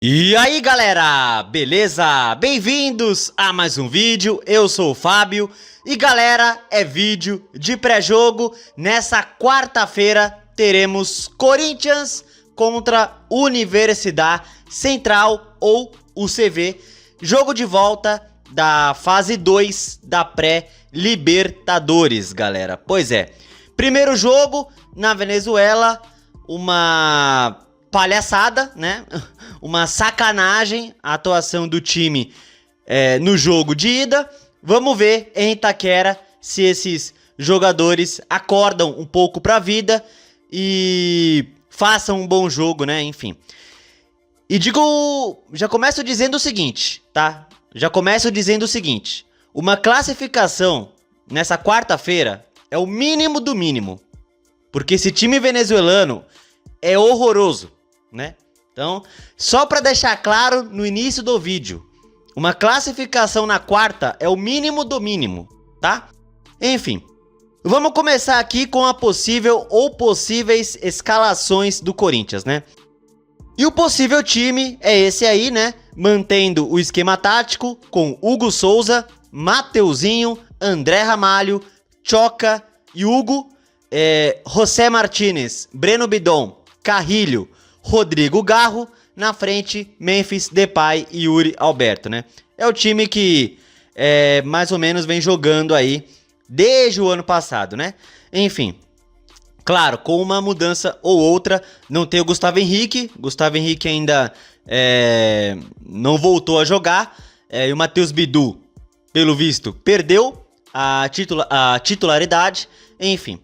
E aí galera, beleza? Bem-vindos a mais um vídeo, eu sou o Fábio e galera, é vídeo de pré-jogo. Nessa quarta-feira teremos Corinthians contra Universidade Central ou UCV, jogo de volta da fase 2 da pré-Libertadores, galera. Pois é, primeiro jogo na Venezuela, uma palhaçada, né? Uma sacanagem a atuação do time no jogo de ida. Vamos ver em Itaquera se esses jogadores acordam um pouco para a vida e façam um bom jogo, né? Enfim. E já começo dizendo o seguinte, tá? Já começo dizendo o seguinte: uma classificação nessa quarta-feira é o mínimo do mínimo, porque esse time venezuelano é horroroso, né? Então, só para deixar claro no início do vídeo, uma classificação na quarta é o mínimo do mínimo, tá? Enfim, vamos começar aqui com a possível ou possíveis escalações do Corinthians, né? E o possível time é esse aí, né? Mantendo o esquema tático com Hugo Souza, Mateuzinho, André Ramalho, Choca e Hugo, José Martínez, Breno Bidon, Carrilho, Rodrigo Garro, na frente Memphis Depay e Yuri Alberto, né? É o time que mais ou menos vem jogando aí desde o ano passado, né? Enfim, claro, com uma mudança ou outra, não tem o Gustavo Henrique ainda não voltou a jogar, e o Matheus Bidu, pelo visto, perdeu a titularidade, enfim.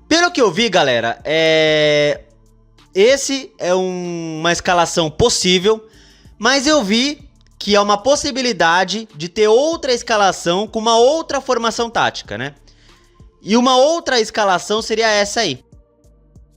Pelo que eu vi, galera, esse é uma escalação possível, mas eu vi que é uma possibilidade de ter outra escalação com uma outra formação tática, né? E uma outra escalação seria essa aí,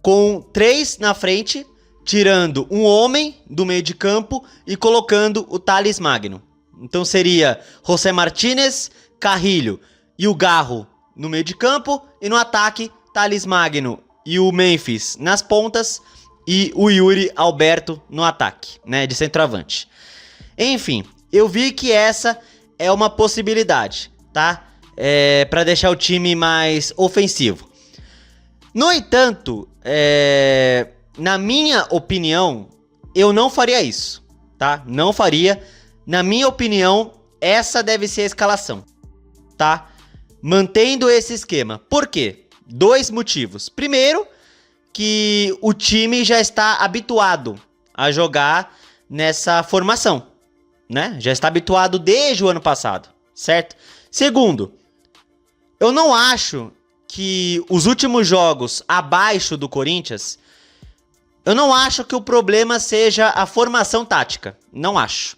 com 3 na frente, tirando um homem do meio de campo e colocando o Thales Magno. Então seria José Martínez, Carrilho e o Garro no meio de campo, e no ataque Thales Magno e o Memphis nas pontas e o Yuri Alberto no ataque, né, de centroavante. Enfim, eu vi que essa é uma possibilidade, tá? Para deixar o time mais ofensivo. No entanto, na minha opinião, eu não faria isso, tá? Não faria. Na minha opinião, essa deve ser a escalação, tá? Mantendo esse esquema. Por quê? 2 motivos. Primeiro, que o time já está habituado a jogar nessa formação, né? Já está habituado desde o ano passado, certo? Segundo, eu não acho que os últimos jogos abaixo do Corinthians, eu não acho que o problema seja a formação tática. Não acho.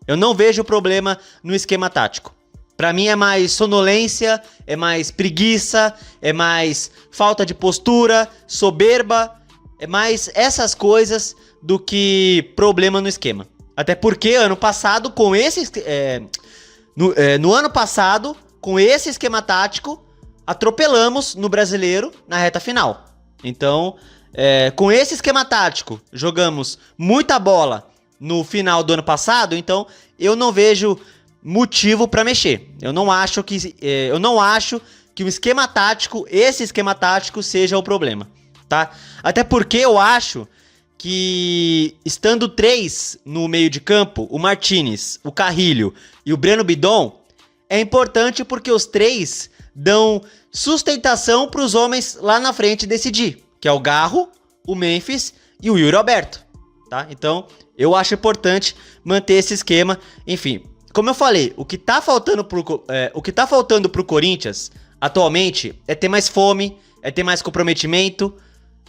Eu não vejo problema no esquema tático. Pra mim é mais sonolência, é mais preguiça, é mais falta de postura, soberba, é mais essas coisas do que problema no esquema. Até porque ano passado, com esse no ano passado, com esse esquema tático, atropelamos no Brasileiro na reta final. Então, com esse esquema tático, jogamos muita bola no final do ano passado, então eu não vejo motivo para mexer. Eu não acho que o esquema tático, esse esquema tático seja o problema, tá? Até porque eu acho que estando 3 no meio de campo, o Martínez, o Carrilho e o Breno Bidon, é importante porque os 3 dão sustentação para os homens lá na frente decidir, que é o Garro, o Memphis e o Yuri Alberto, tá? Então, eu acho importante manter esse esquema. Enfim, como eu falei, o que tá faltando pro Corinthians atualmente é ter mais fome, é ter mais comprometimento,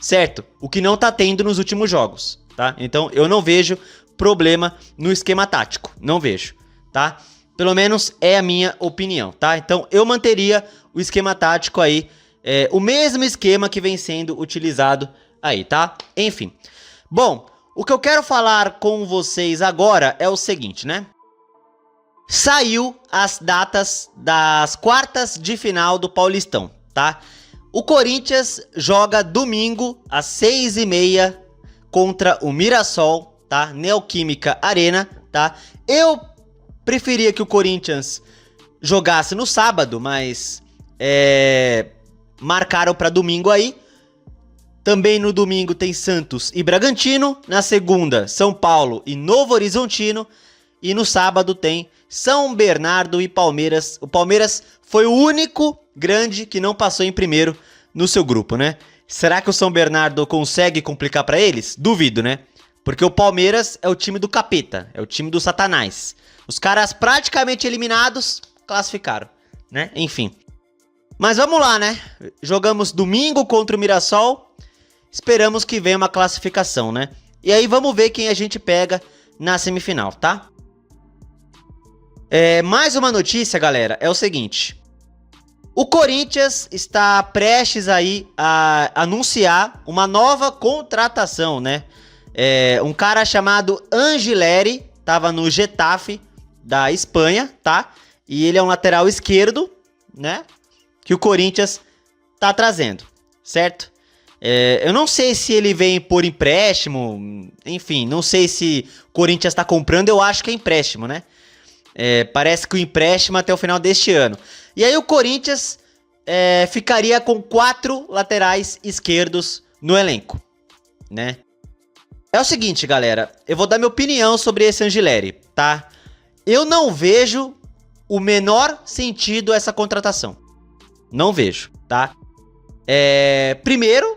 certo? O que não tá tendo nos últimos jogos, tá? Então eu não vejo problema no esquema tático, não vejo, tá? Pelo menos é a minha opinião, tá? Então eu manteria o esquema tático aí, o mesmo esquema que vem sendo utilizado aí, tá? Enfim, bom, o que eu quero falar com vocês agora é o seguinte, né? Saiu as datas das quartas de final do Paulistão, tá? O Corinthians joga domingo às 6h30 contra o Mirassol tá? Neoquímica Arena, tá? Eu preferia que o Corinthians jogasse no sábado, mas marcaram para domingo aí. Também no domingo tem Santos e Bragantino. Na segunda, São Paulo e Novo Horizontino. E no sábado tem São Bernardo e Palmeiras. O Palmeiras foi o único grande que não passou em primeiro no seu grupo, né? Será que o São Bernardo consegue complicar para eles? Duvido, né? Porque o Palmeiras é o time do capeta, é o time do Satanás. Os caras praticamente eliminados classificaram, né? Enfim. Mas vamos lá, né? Jogamos domingo contra o Mirassol. Esperamos que venha uma classificação, né? E aí vamos ver quem a gente pega na semifinal, tá? Mais uma notícia, galera, é o seguinte. O Corinthians está prestes aí a anunciar uma nova contratação, né? Um cara chamado Angileri, tava no Getafe da Espanha, tá? E ele é um lateral esquerdo, né? Que o Corinthians tá trazendo, certo? Eu não sei se ele vem por empréstimo, enfim, não sei se o Corinthians tá comprando, eu acho que é empréstimo, né? Parece que o empréstimo até o final deste ano. E aí o Corinthians ficaria com 4 laterais esquerdos no elenco, né? É o seguinte, galera, eu vou dar minha opinião sobre esse Angileri, tá? Eu não vejo o menor sentido essa contratação. Não vejo, tá? Primeiro,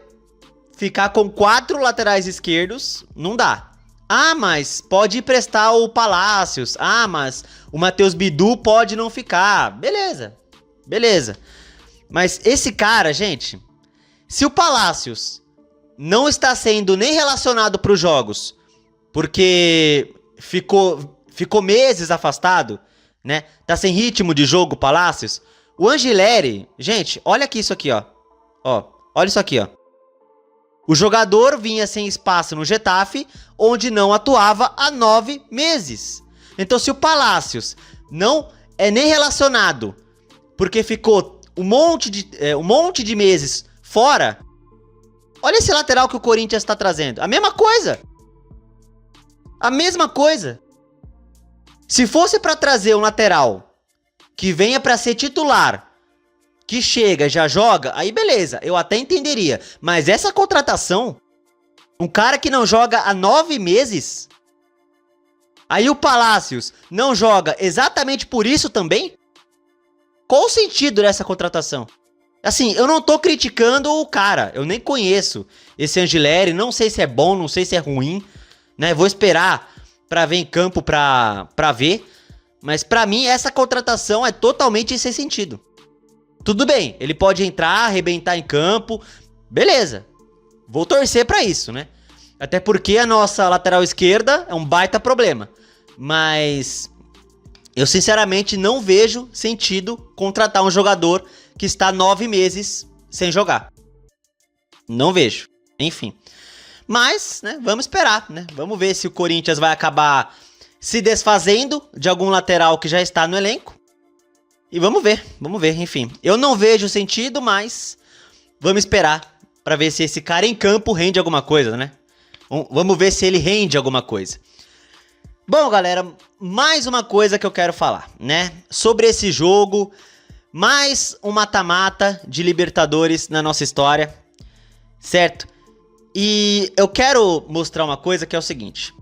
ficar com 4 laterais esquerdos não dá. Ah, mas pode emprestar o Palácios. Ah, mas o Matheus Bidu pode não ficar. Beleza, beleza. Mas esse cara, gente, se o Palácios não está sendo nem relacionado para os jogos, porque ficou meses afastado, né? Tá sem ritmo de jogo, Palácios. O Angileri, gente, olha aqui isso aqui, ó. Olha isso aqui, ó. O jogador vinha sem espaço no Getafe, onde não atuava há 9 meses. Então, se o Palácios não é nem relacionado, porque ficou um monte de meses fora, olha esse lateral que o Corinthians está trazendo. A mesma coisa. A mesma coisa. Se fosse para trazer um lateral que venha para ser titular, que chega, já joga, aí beleza, eu até entenderia. Mas essa contratação, um cara que não joga há 9 meses, aí o Palácios não joga exatamente por isso também? Qual o sentido dessa contratação? Assim, eu não tô criticando o cara, eu nem conheço esse Angileri, não sei se é bom, não sei se é ruim, né? Vou esperar pra ver em campo pra ver, mas pra mim essa contratação é totalmente sem sentido. Tudo bem, ele pode entrar, arrebentar em campo, beleza. Vou torcer pra isso, né? Até porque a nossa lateral esquerda é um baita problema. Mas eu sinceramente não vejo sentido contratar um jogador que está 9 meses sem jogar. Não vejo, enfim. Mas, né, vamos esperar, né? Vamos ver se o Corinthians vai acabar se desfazendo de algum lateral que já está no elenco. E vamos ver, enfim. Eu não vejo sentido, mas vamos esperar pra ver se esse cara em campo rende alguma coisa, né? Vamos ver se ele rende alguma coisa. Bom, galera, mais uma coisa que eu quero falar, né? Sobre esse jogo, mais um mata-mata de Libertadores na nossa história, certo? E eu quero mostrar uma coisa que é o seguinte.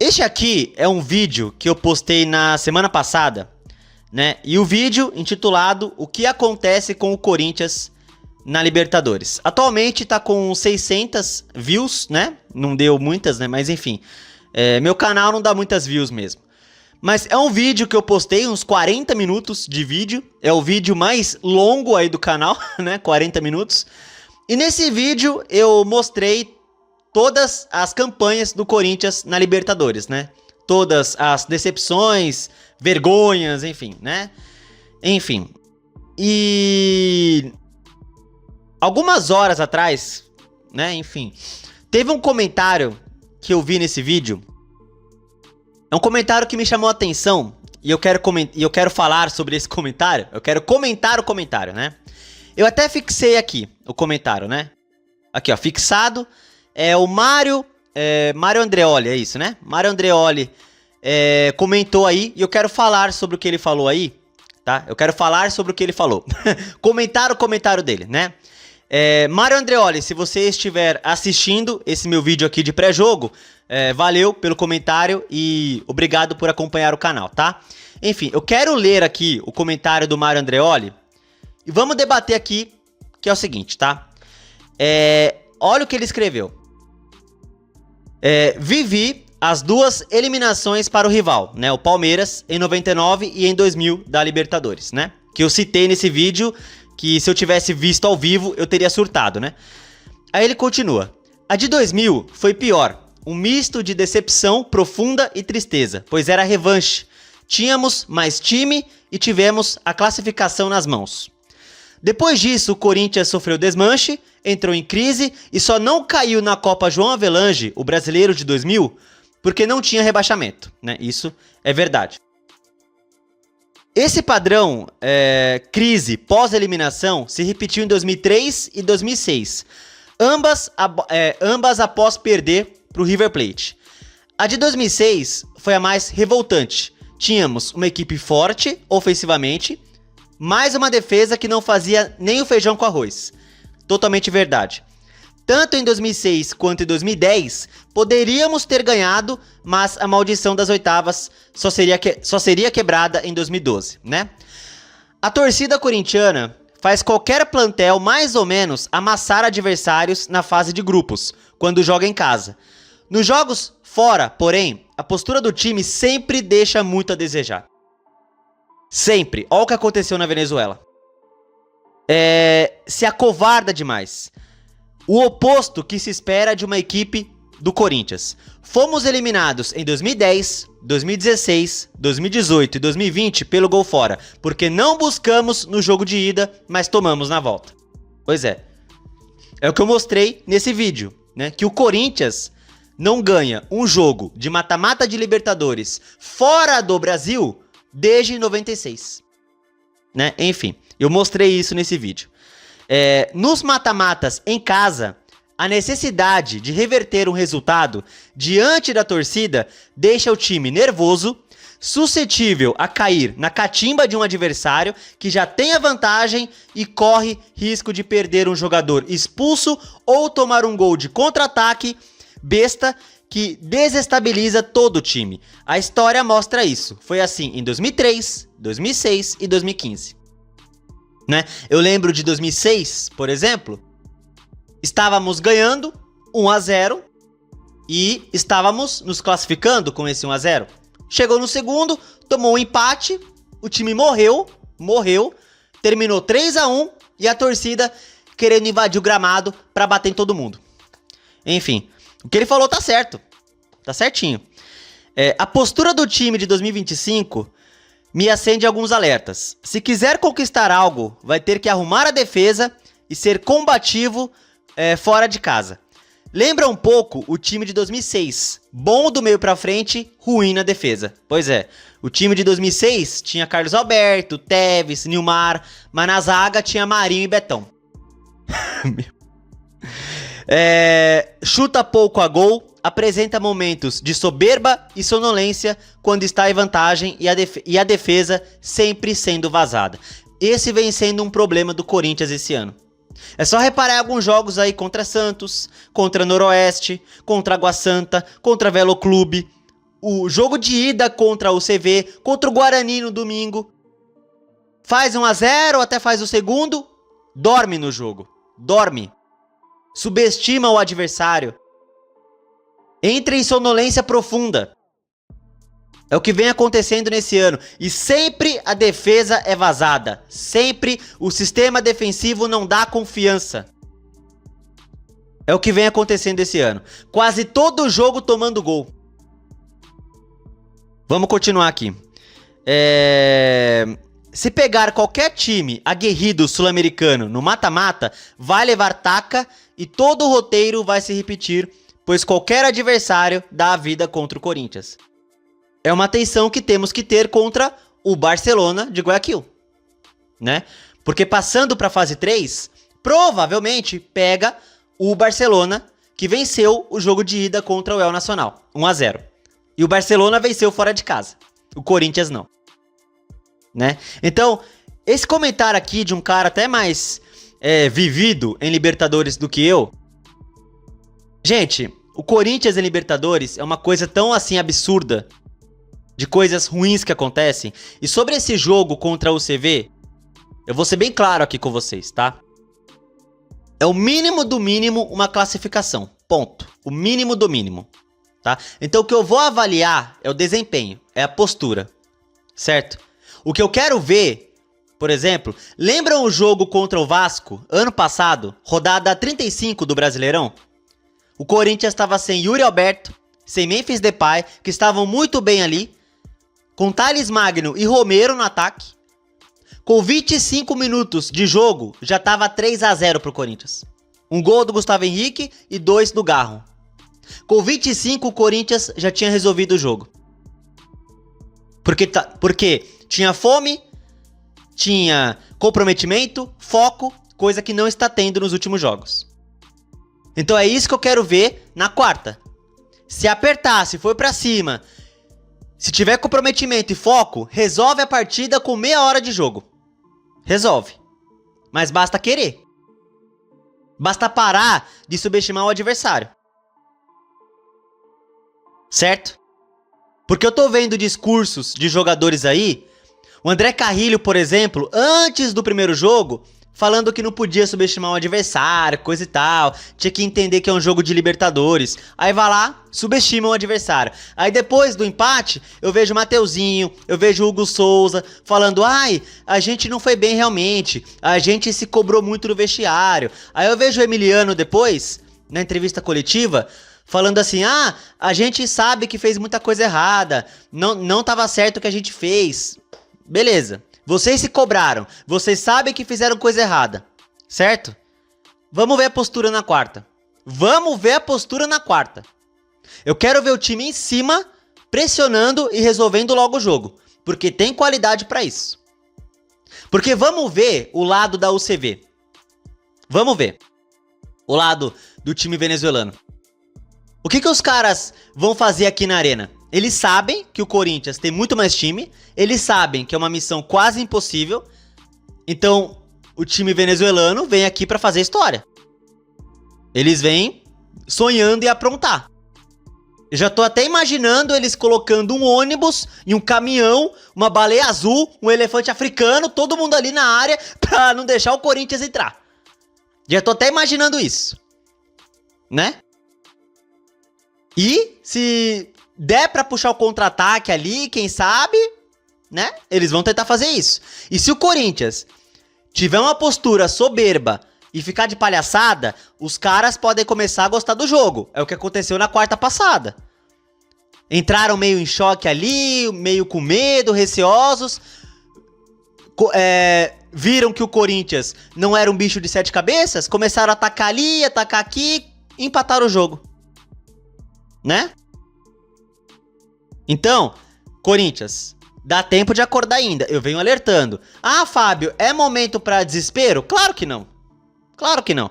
Este aqui é um vídeo que eu postei na semana passada, né? E o vídeo intitulado O que acontece com o Corinthians na Libertadores. Atualmente tá com 600 views, né? Não deu muitas, né? Mas enfim, meu canal não dá muitas views mesmo. Mas é um vídeo que eu postei, uns 40 minutos de vídeo. É o vídeo mais longo aí do canal, né? 40 minutos. E nesse vídeo eu mostrei todas as campanhas do Corinthians na Libertadores, né? Todas as decepções, vergonhas, enfim, né? Enfim. E algumas horas atrás, né? Enfim, teve um comentário que eu vi nesse vídeo. É um comentário que me chamou a atenção e eu quero falar sobre esse comentário. Eu quero comentar o comentário, né? Eu até fixei aqui o comentário, né? Aqui, ó, fixado. É o Mário Mário Andreoli, é isso, né? Mário Andreoli comentou aí, e eu quero falar sobre o que ele falou aí, tá? Eu quero falar sobre o que ele falou. Comentar o comentário dele, né? Mário Andreoli, se você estiver assistindo esse meu vídeo aqui de pré-jogo, valeu pelo comentário e obrigado por acompanhar o canal, tá? Enfim, eu quero ler aqui o comentário do Mário Andreoli e vamos debater aqui, que é o seguinte, tá? Olha o que ele escreveu. Vivi as duas eliminações para o rival, né? O Palmeiras em 99 e em 2000 da Libertadores, né? Que eu citei nesse vídeo, que se eu tivesse visto ao vivo eu teria surtado, né? Aí ele continua. A de 2000 foi pior, um misto de decepção profunda e tristeza, pois era revanche. Tínhamos mais time e tivemos a classificação nas mãos. Depois disso, o Corinthians sofreu desmanche, entrou em crise e só não caiu na Copa João Avelange, o brasileiro de 2000, porque não tinha rebaixamento, né? Isso é verdade. Esse padrão, crise pós-eliminação, se repetiu em 2003 e 2006, ambas após perder para o River Plate. A de 2006 foi a mais revoltante. Tínhamos uma equipe forte, ofensivamente, mais uma defesa que não fazia nem o feijão com arroz. Totalmente verdade. Tanto em 2006 quanto em 2010, poderíamos ter ganhado, mas a maldição das oitavas só seria quebrada em 2012, né? A torcida corintiana faz qualquer plantel mais ou menos amassar adversários na fase de grupos, quando joga em casa. Nos jogos fora, porém, a postura do time sempre deixa muito a desejar. Sempre. Olha o que aconteceu na Venezuela. Se acovarda demais. O oposto que se espera de uma equipe do Corinthians. Fomos eliminados em 2010, 2016, 2018 e 2020 pelo gol fora, porque não buscamos no jogo de ida, mas tomamos na volta. Pois é. É o que eu mostrei nesse vídeo, né? Que o Corinthians não ganha um jogo de mata-mata de Libertadores fora do Brasil desde 96, né? Enfim, eu mostrei isso nesse vídeo. Nos mata-matas em casa, a necessidade de reverter um resultado diante da torcida deixa o time nervoso, suscetível a cair na catimba de um adversário que já tem a vantagem e corre risco de perder um jogador expulso ou tomar um gol de contra-ataque besta que desestabiliza todo o time. A história mostra isso. Foi assim em 2003, 2006 e 2015. Né? Eu lembro de 2006, por exemplo, estávamos ganhando 1-0 e estávamos nos classificando com esse 1-0. Chegou no segundo, tomou um empate, o time morreu, terminou 3-1 e a torcida querendo invadir o gramado para bater em todo mundo. Enfim, o que ele falou tá certo, tá certinho. A postura do time de 2025 me acende alguns alertas. Se quiser conquistar algo, vai ter que arrumar a defesa e ser combativo fora de casa. Lembra um pouco o time de 2006, bom do meio pra frente, ruim na defesa. Pois é, o time de 2006 tinha Carlos Alberto, Tevez, Nilmar, mas na zaga tinha Marinho e Betão. Chuta pouco a gol, apresenta momentos de soberba e sonolência quando está em vantagem e a defesa sempre sendo vazada. Esse vem sendo um problema do Corinthians esse ano. É só reparar em alguns jogos aí contra Santos, contra Noroeste, contra Água Santa, contra Velo Clube, o jogo de ida contra o CV, contra o Guarani no domingo. Faz 1-0, até faz o segundo, dorme no jogo, dorme. Subestima o adversário. Entra em sonolência profunda. É o que vem acontecendo nesse ano. E sempre a defesa é vazada. Sempre o sistema defensivo não dá confiança. É o que vem acontecendo esse ano. Quase todo jogo tomando gol. Vamos continuar aqui. Se pegar qualquer time aguerrido sul-americano no mata-mata, vai levar taca e todo o roteiro vai se repetir, pois qualquer adversário dá a vida contra o Corinthians. É uma atenção que temos que ter contra o Barcelona de Guayaquil, né? Porque passando para a fase 3, provavelmente pega o Barcelona, que venceu o jogo de ida contra o El Nacional, 1-0. E o Barcelona venceu fora de casa. O Corinthians não. Né? Então, esse comentário aqui de um cara até mais vivido em Libertadores do que eu. Gente, o Corinthians em Libertadores é uma coisa tão assim absurda, de coisas ruins que acontecem. E sobre esse jogo contra o UCV, eu vou ser bem claro aqui com vocês, tá? É o mínimo do mínimo uma classificação, ponto. O mínimo do mínimo, tá? Então o que eu vou avaliar é o desempenho, é a postura, certo? O que eu quero ver, por exemplo, lembram o jogo contra o Vasco, ano passado, rodada 35 do Brasileirão? O Corinthians estava sem Yuri Alberto, sem Memphis Depay, que estavam muito bem ali, com Thales Magno e Romero no ataque. Com 25 minutos de jogo, já estava 3-0 pro Corinthians. Um gol do Gustavo Henrique e 2 do Garro. Com 25, o Corinthians já tinha resolvido o jogo. Porque tinha fome, tinha comprometimento, foco, coisa que não está tendo nos últimos jogos. Então é isso que eu quero ver na quarta. Se apertar, se for pra cima, se tiver comprometimento e foco, resolve a partida com meia hora de jogo. Resolve. Mas basta querer. Basta parar de subestimar o adversário. Certo? Porque eu tô vendo discursos de jogadores aí. O André Carrilho, por exemplo, antes do primeiro jogo, falando que não podia subestimar o adversário, coisa e tal. Tinha que entender que é um jogo de Libertadores. Aí vai lá, subestima o adversário. Aí depois do empate, eu vejo o Mateuzinho, eu vejo o Hugo Souza falando: ai, a gente não foi bem realmente, a gente se cobrou muito no vestiário. Aí eu vejo o Emiliano depois, na entrevista coletiva, falando assim: ah, a gente sabe que fez muita coisa errada, não tava certo o que a gente fez. Beleza. Vocês se cobraram, vocês sabem que fizeram coisa errada, certo? Vamos ver a postura na quarta. Vamos ver a postura na quarta. Eu quero ver o time em cima, pressionando e resolvendo logo o jogo, porque tem qualidade pra isso. Porque vamos ver o lado da UCV. Vamos ver o lado do time venezuelano. O que os caras vão fazer aqui na arena? Eles sabem que o Corinthians tem muito mais time, eles sabem que é uma missão quase impossível, então o time venezuelano vem aqui pra fazer história. Eles vêm sonhando em aprontar. Eu já tô até imaginando eles colocando um ônibus e um caminhão, uma baleia azul, um elefante africano, todo mundo ali na área pra não deixar o Corinthians entrar. Já tô até imaginando isso, né? E se der pra puxar o contra-ataque ali, quem sabe, né? Eles vão tentar fazer isso. E se o Corinthians tiver uma postura soberba e ficar de palhaçada, os caras podem começar a gostar do jogo. É o que aconteceu na quarta passada. Entraram meio em choque ali, meio com medo, receosos. Viram que o Corinthians não era um bicho de 7 cabeças, começaram a atacar ali, atacar aqui, e empataram o jogo. Né? Então, Corinthians, dá tempo de acordar ainda. Eu venho alertando. Ah, Fábio, é momento pra desespero? Claro que não. Claro que não.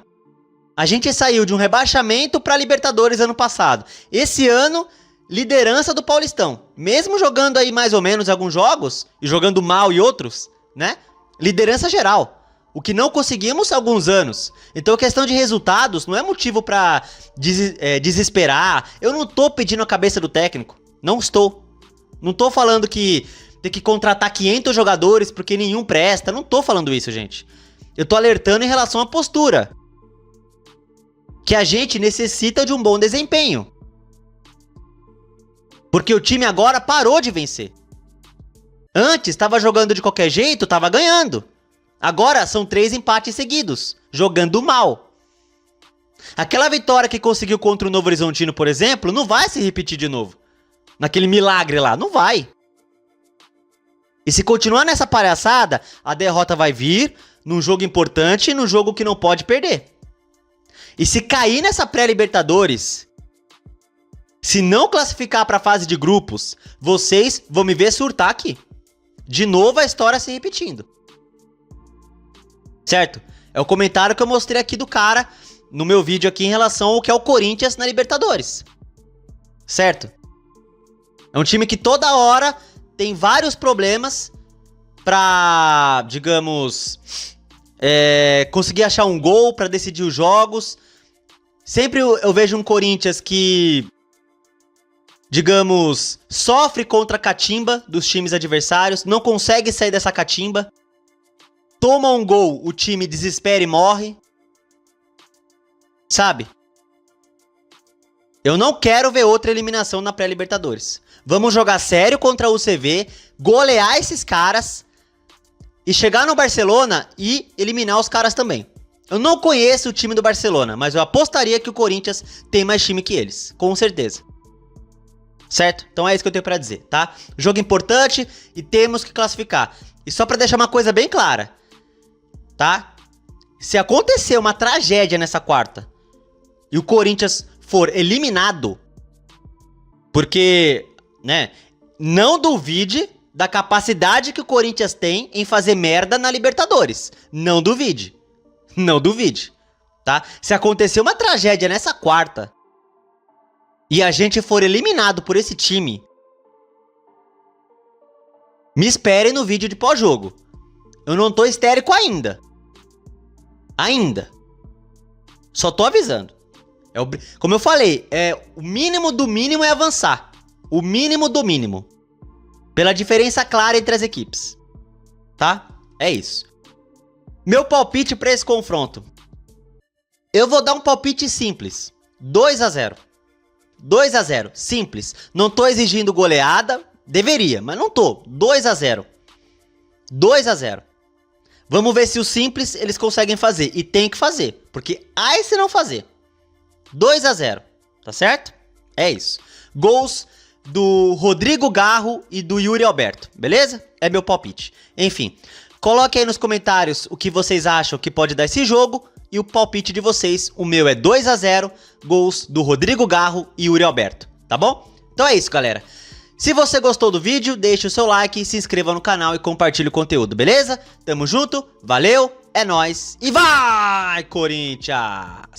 A gente saiu de um rebaixamento pra Libertadores ano passado. Esse ano, liderança do Paulistão. Mesmo jogando aí mais ou menos alguns jogos, e jogando mal e outros, né? Liderança geral. O que não conseguimos há alguns anos. Então, questão de resultados não é motivo pra desesperar. Eu não tô pedindo a cabeça do técnico. Não estou. Não tô falando que tem que contratar 500 jogadores porque nenhum presta. Não tô falando isso, gente. Eu tô alertando em relação à postura. Que a gente necessita de um bom desempenho. Porque o time agora parou de vencer. Antes, estava jogando de qualquer jeito, estava ganhando. Agora, são 3 empates seguidos. Jogando mal. Aquela vitória que conseguiu contra o Novo Horizontino, por exemplo, não vai se repetir de novo. Naquele milagre lá, não vai. E se continuar nessa palhaçada, a derrota vai vir num jogo importante e num jogo que não pode perder. E se cair nessa pré-Libertadores, se não classificar para a fase de grupos, vocês vão me ver surtar aqui. De novo a história se repetindo. Certo? É o comentário que eu mostrei aqui do cara no meu vídeo aqui em relação ao que é o Corinthians na Libertadores. Certo? É um time que toda hora tem vários problemas pra, digamos, conseguir achar um gol pra decidir os jogos. Sempre eu vejo um Corinthians que, digamos, sofre contra a catimba dos times adversários, não consegue sair dessa catimba. Toma um gol, o time desespera e morre. Sabe? Eu não quero ver outra eliminação na pré-Libertadores. Vamos jogar sério contra o UCV, golear esses caras e chegar no Barcelona e eliminar os caras também. Eu não conheço o time do Barcelona, mas eu apostaria que o Corinthians tem mais time que eles, com certeza. Certo? Então é isso que eu tenho pra dizer, tá? Jogo importante e temos que classificar. E só pra deixar uma coisa bem clara, tá? Se acontecer uma tragédia nessa quarta e o Corinthians for eliminado, porque, né, não duvide da capacidade que o Corinthians tem em fazer merda na Libertadores. Não duvide. Não duvide, tá? Se acontecer uma tragédia nessa quarta e a gente for eliminado por esse time, me espere no vídeo de pós-jogo. Eu não tô histérico ainda. Ainda. Só tô avisando. Como eu falei, o mínimo do mínimo é avançar. O mínimo do mínimo. Pela diferença clara entre as equipes. Tá? É isso. Meu palpite pra esse confronto. Eu vou dar um palpite simples. 2-0. 2-0. Simples. Não tô exigindo goleada. Deveria, mas não tô. 2-0. 2-0. Vamos ver se o simples eles conseguem fazer. E tem que fazer. Porque ai se não fazer. 2-0. Tá certo? É isso. Gols do Rodrigo Garro e do Yuri Alberto. Beleza? É meu palpite. Enfim. Coloque aí nos comentários o que vocês acham que pode dar esse jogo. E o palpite de vocês. O meu é 2-0. Gols do Rodrigo Garro e Yuri Alberto. Tá bom? Então é isso, galera. Se você gostou do vídeo, deixe o seu like, se inscreva no canal e compartilhe o conteúdo, beleza? Tamo junto, valeu, é nóis e vai, Corinthians!